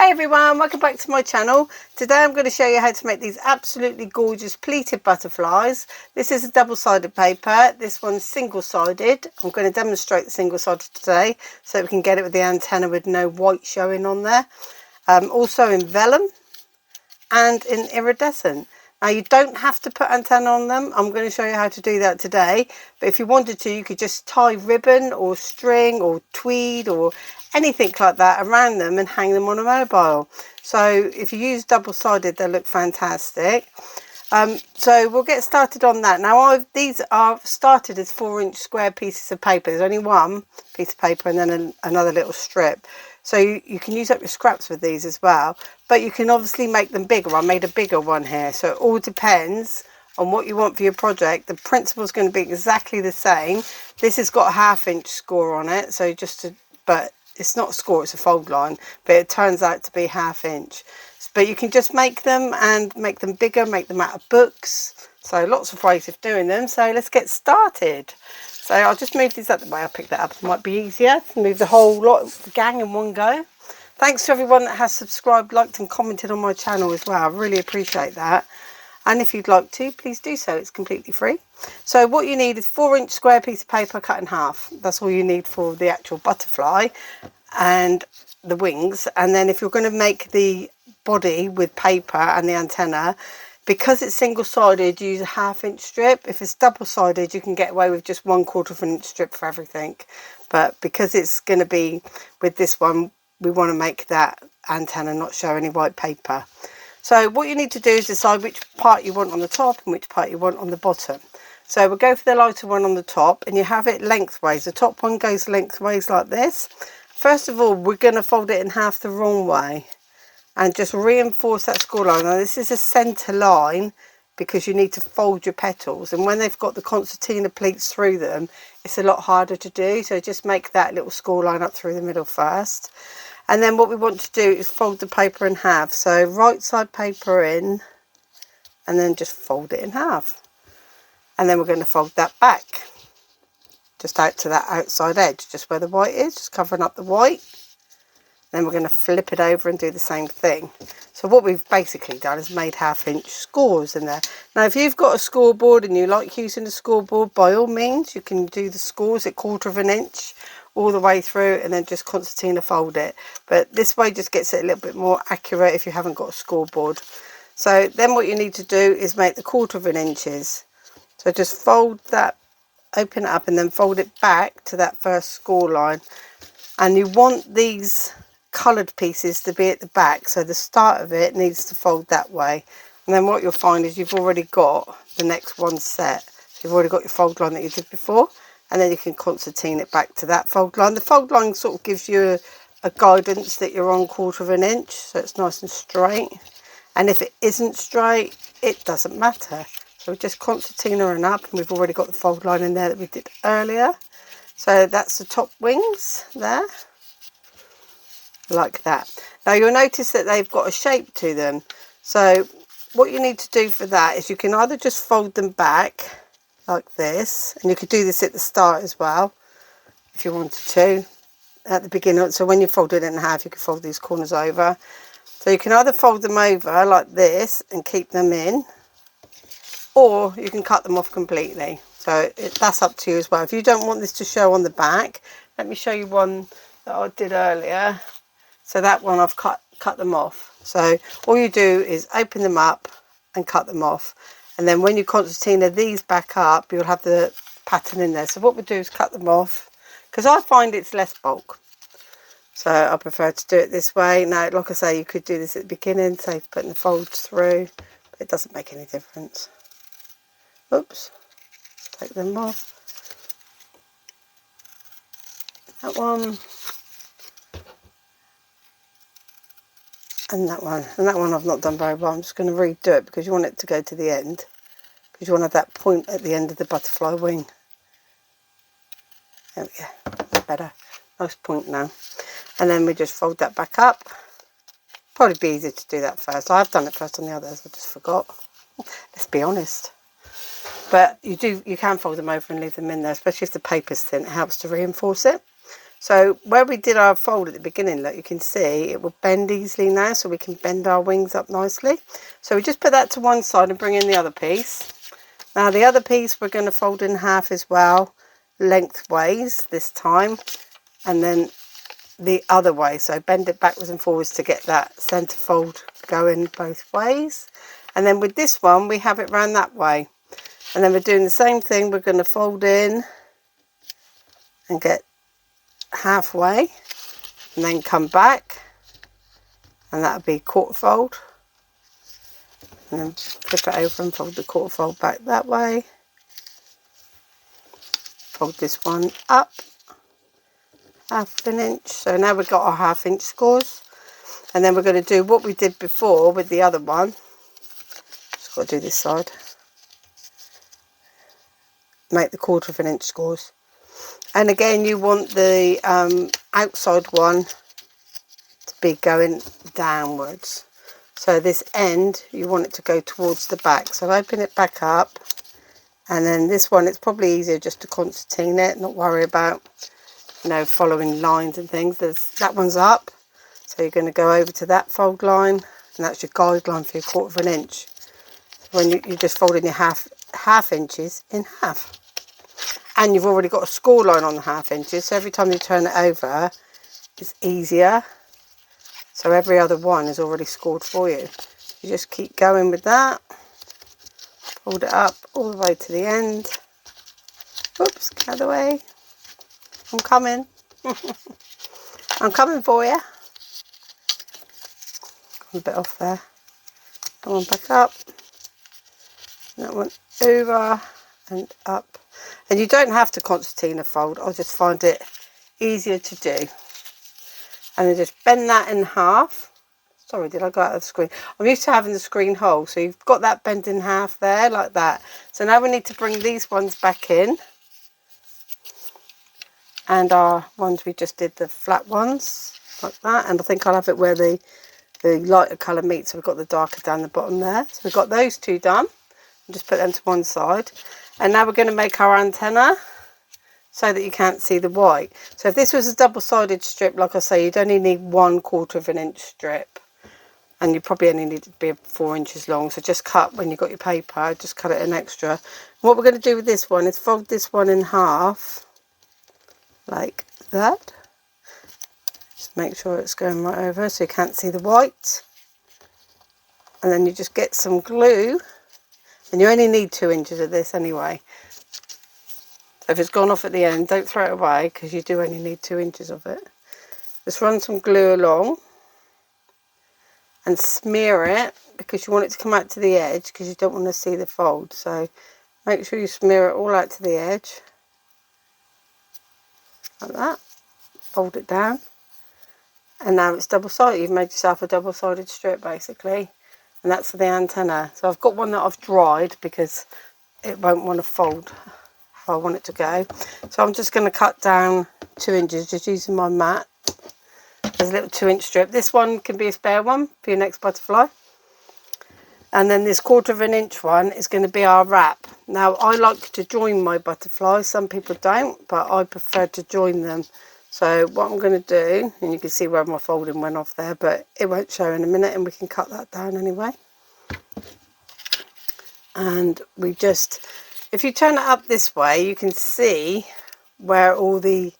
Hey everyone, welcome back to my channel. Today I'm going to show you how to make these absolutely gorgeous pleated butterflies. This is a double-sided paper. This one's single-sided. I'm going to demonstrate the single-sided today so we can get it with the antenna with no white showing on there. Also in vellum and in iridescent. Now you don't have to put antenna on them. I'm going to show you how to do that today. But if you wanted to, you could just tie ribbon or string or tweed or anything like that around them and hang them on a mobile. So if you use double-sided, they look fantastic. So we'll get started on that. Now these are started as 4-inch square pieces of paper. There's only one piece of paper and then another little strip. So you can use up your scraps with these as well, but you can obviously make them bigger. I made a bigger one here, so it all depends on what you want for your project. The principle is going to be exactly the same. This has got a 1/2-inch score on it, so but it's not a score, it's a fold line, but it turns out to be 1/2 inch. But you can just make them and make them bigger, make them out of books. So lots of ways of doing them. So let's get started. So I'll just move these out the way. I'll pick that up. It might be easier to move the whole lot of the gang in one go. Thanks to everyone that has subscribed, liked and commented on my channel as well. I really appreciate that. And if you'd like to, please do so. It's completely free. So what you need is 4-inch square piece of paper cut in half. That's all you need for the actual butterfly and the wings. And then if you're going to make the body with paper and the antenna, because it's single-sided, use a 1/2-inch strip. If it's double-sided, you can get away with just 1/4 inch strip for everything. But because it's going to be with this one, we want to make that antenna not show any white paper. So what you need to do is decide which part you want on the top and which part you want on the bottom. So we'll go for the lighter one on the top, and you have it lengthways. The top one goes lengthways like this. First of all, we're going to fold it in half the wrong way and just reinforce that score line. Now this is a centre line because you need to fold your petals, and when they've got the concertina pleats through them, it's a lot harder to do. So just make that little score line up through the middle first. And then what we want to do is fold the paper in half. So right side paper in, and then just fold it in half. And then we're going to fold that back just out to that outside edge, just where the white is, just covering up the white. Then we're going to flip it over and do the same thing. So what we've basically done is made 1/2-inch scores in there. Now if you've got a scoreboard and you like using the scoreboard, by all means you can do the scores at 1/4 inch all the way through and then just concertina fold it. But this way just gets it a little bit more accurate if you haven't got a scoreboard. So then what you need to do is make the 1/4 inches. So just fold that, open it up and then fold it back to that first score line. And you want these coloured pieces to be at the back, so the start of it needs to fold that way. And then what you'll find is you've already got the next one set. You've already got your fold line that you did before, and then you can concertina it back to that fold line. The fold line sort of gives you a guidance that you're on 1/4 inch, so it's nice and straight. And if it isn't straight, it doesn't matter. So we just concertina it up, and we've already got the fold line in there that we did earlier. So that's the top wings there, like that. Now you'll notice that they've got a shape to them. So what you need to do for that is you can either just fold them back like this, and you could do this at the start as well if you wanted to at the beginning. So when you fold it in half, you can fold these corners over. So you can either fold them over like this and keep them in, or you can cut them off completely. So that's up to you as well. If you don't want this to show on the back, let me show you one that I did earlier. So that one I've cut them off. So all you do is open them up and cut them off. And then when you concertina these back up, you'll have the pattern in there. So what we do is cut them off, because I find it's less bulk. So I prefer to do it this way. Now, like I say, you could do this at the beginning, say putting the folds through, but it doesn't make any difference. Oops, take them off. That one. And that one I've not done very well. I'm just going to redo it because you want it to go to the end, because you want to have that point at the end of the butterfly wing. There we go, that's better, nice point now. And then we just fold that back up. Probably be easier to do that first. I've done it first on the others, I just forgot. Let's be honest. But you can fold them over and leave them in there, especially if the paper's thin. It helps to reinforce it. So where we did our fold at the beginning, look, you can see it will bend easily now, so we can bend our wings up nicely. So we just put that to one side and bring in the other piece. Now the other piece we're going to fold in half as well, lengthways this time, and then the other way, so bend it backwards and forwards to get that centre fold going both ways. And then with this one we have it round that way, and then we're doing the same thing. We're going to fold in and get halfway and then come back, and that'll be quarter fold, and then flip it over and fold the quarter fold back that way. Fold this one up half an inch. So now we've got our 1/2 inch scores, and then we're going to do what we did before with the other one. Just got to do this side, make the 1/4 inch scores. And again, you want the outside one to be going downwards, so this end you want it to go towards the back. So open it back up, and then this one, it's probably easier just to concertina it, not worry about, you know, following lines and things. That one's up, so you're going to go over to that fold line, and that's your guideline for your 1/4 inch. When you're just folding your half inches in half. And you've already got a score line on the 1/2 inches, so every time you turn it over it's easier. So every other one is already scored for you. You just keep going with that. Fold it up all the way to the end. Oops, get out of the way. I'm coming. I'm coming for you. Got a bit off there. That one back up. That one over and up. And you don't have to concertina fold, I just find it easier to do. And then just bend that in half. Sorry, did I go out of the screen? I'm used to having the screen whole, so you've got that bent in half there, like that. So now we need to bring these ones back in. And our ones we just did, the flat ones, like that. And I think I'll have it where the lighter colour meets, so we've got the darker down the bottom there. So we've got those two done. Just put them to one side. And now we're going to make our antenna so that you can't see the white. So if this was a double-sided strip, like I say, you'd only need 1/4 inch strip, and you probably only need it to be 4 inches long. So just cut, when you've got your paper, just cut it an extra. What we're going to do with this one is fold this one in half like that. Just make sure it's going right over so you can't see the white. And then you just get some glue. And you only need 2 inches of this anyway. So if it's gone off at the end, don't throw it away, because you do only need 2 inches of it. Just run some glue along and smear it, because you want it to come out to the edge, because you don't want to see the fold. So make sure you smear it all out to the edge, like that. Fold it down. And now it's double-sided. You've made yourself a double-sided strip, basically. And that's for the antenna. So I've got one that I've dried because it won't want to fold how I want it to go. So I'm just going to cut down 2 inches, just using my mat. There's a little 2 inch strip. This one can be a spare one for your next butterfly. And then this 1/4 inch one is going to be our wrap. Now I like to join my butterflies. Some people don't, but I prefer to join them. So what I'm going to do, and you can see where my folding went off there, but it won't show in a minute, and we can cut that down anyway. And we just, if you turn it up this way, you can see where all the,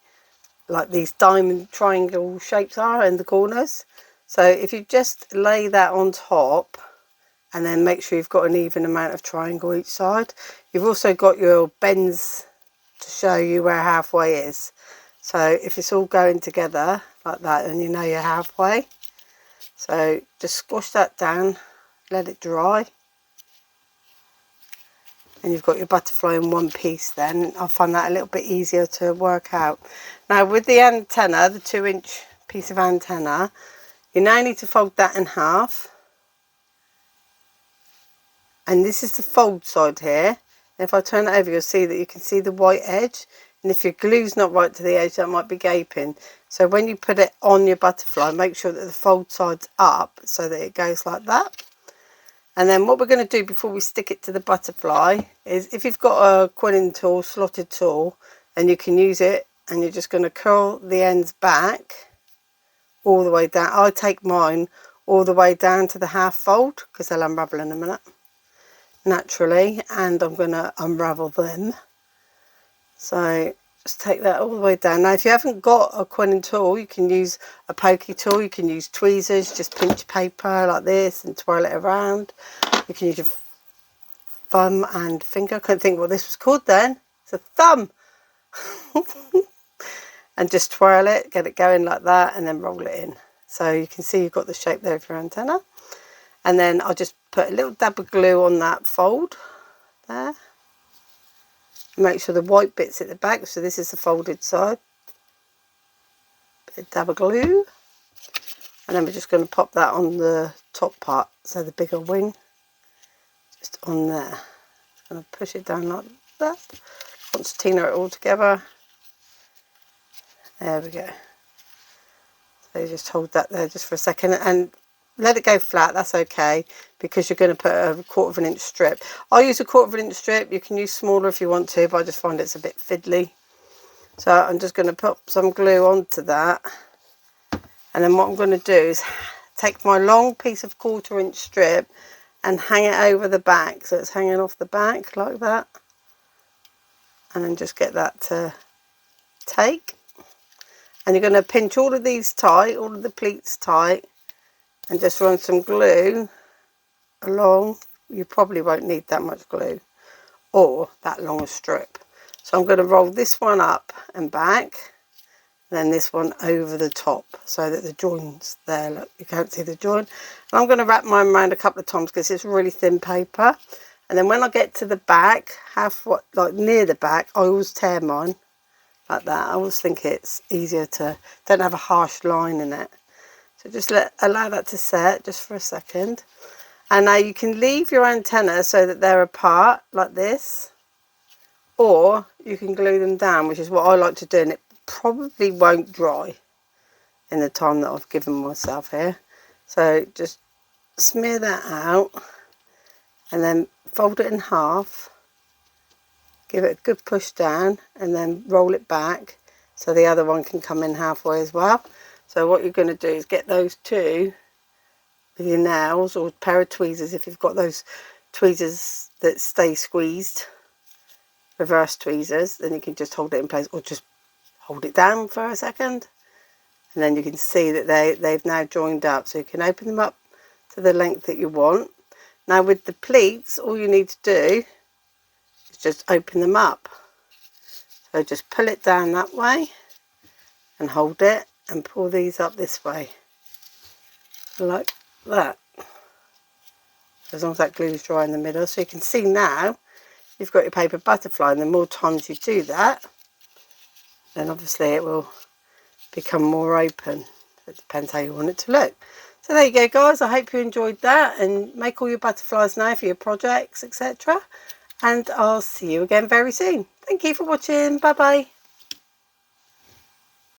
like these diamond triangle shapes are in the corners. So if you just lay that on top, and then make sure you've got an even amount of triangle each side. You've also got your bends to show you where halfway is. So if it's all going together like that, then you know you're halfway. So just squash that down, let it dry, and you've got your butterfly in one piece then. I find that a little bit easier to work out. Now with the antenna, the 2 inch piece of antenna, you now need to fold that in half. And this is the fold side here. And if I turn it over, you'll see that you can see the white edge. And if your glue's not right to the edge, that might be gaping. So when you put it on your butterfly, make sure that the fold side's up so that it goes like that. And then what we're going to do before we stick it to the butterfly is, if you've got a quilling tool, slotted tool, and you can use it and you're just going to curl the ends back all the way down. I take mine all the way down to the half fold because they'll unravel in a minute naturally, and I'm going to unravel them. So just take that all the way down. Now if you haven't got a quilling tool, you can use a pokey tool, you can use tweezers, just pinch paper like this and twirl it around. You can use your thumb and finger. I couldn't think what this was called then. It's a thumb. And just twirl it, get it going like that, and then roll it in. So you can see you've got the shape there of your antenna. And then I'll just put a little dab of glue on that fold there. Make sure the white bit's at the back, so this is the folded side. Bit of dab of glue. And then we're just going to pop that on the top part, so the bigger wing. Just on there. Just going to push it down like that. Concertina it all together. There we go. So you just hold that there just for a second and let it go flat. That's okay, because you're going to put a 1/4 inch strip. I use a 1/4 inch strip. You can use smaller if you want to, but I just find it's a bit fiddly. So I'm just going to put some glue onto that. And then what I'm going to do is take my long piece of 1/4 inch strip and hang it over the back. So it's hanging off the back like that. And then just get that to take. And you're going to pinch all of these tight, all of the pleats tight, and just run some glue along. You probably won't need that much glue or that long a strip. So I'm going to roll this one up and back, and then this one over the top so that the join's there. Look, you can't see the join. And I'm going to wrap mine around a couple of times because it's really thin paper. And then when I get to the back, like near the back, I always tear mine. Like that. I always think it's easier to don't have a harsh line in it. So just allow that to set just for a second. And now you can leave your antenna so that they're apart like this, or you can glue them down, which is what I like to do, and it probably won't dry in the time that I've given myself here. So just smear that out and then fold it in half. Give it a good push down and then roll it back so the other one can come in halfway as well. So what you're going to do is get those two with your nails or a pair of tweezers. If you've got those tweezers that stay squeezed, reverse tweezers, then you can just hold it in place, or just hold it down for a second. And then you can see that they've now joined up. So you can open them up to the length that you want. Now with the pleats, all you need to do just open them up. So just pull it down that way and hold it and pull these up this way like that, as long as that glue is dry in the middle. So you can see now you've got your paper butterfly, and the more times you do that, then obviously it will become more open. It depends how you want it to look. So there you go guys, I hope you enjoyed that, and make all your butterflies now for your projects, etc. And I'll see you again very soon. Thank you for watching. Bye bye.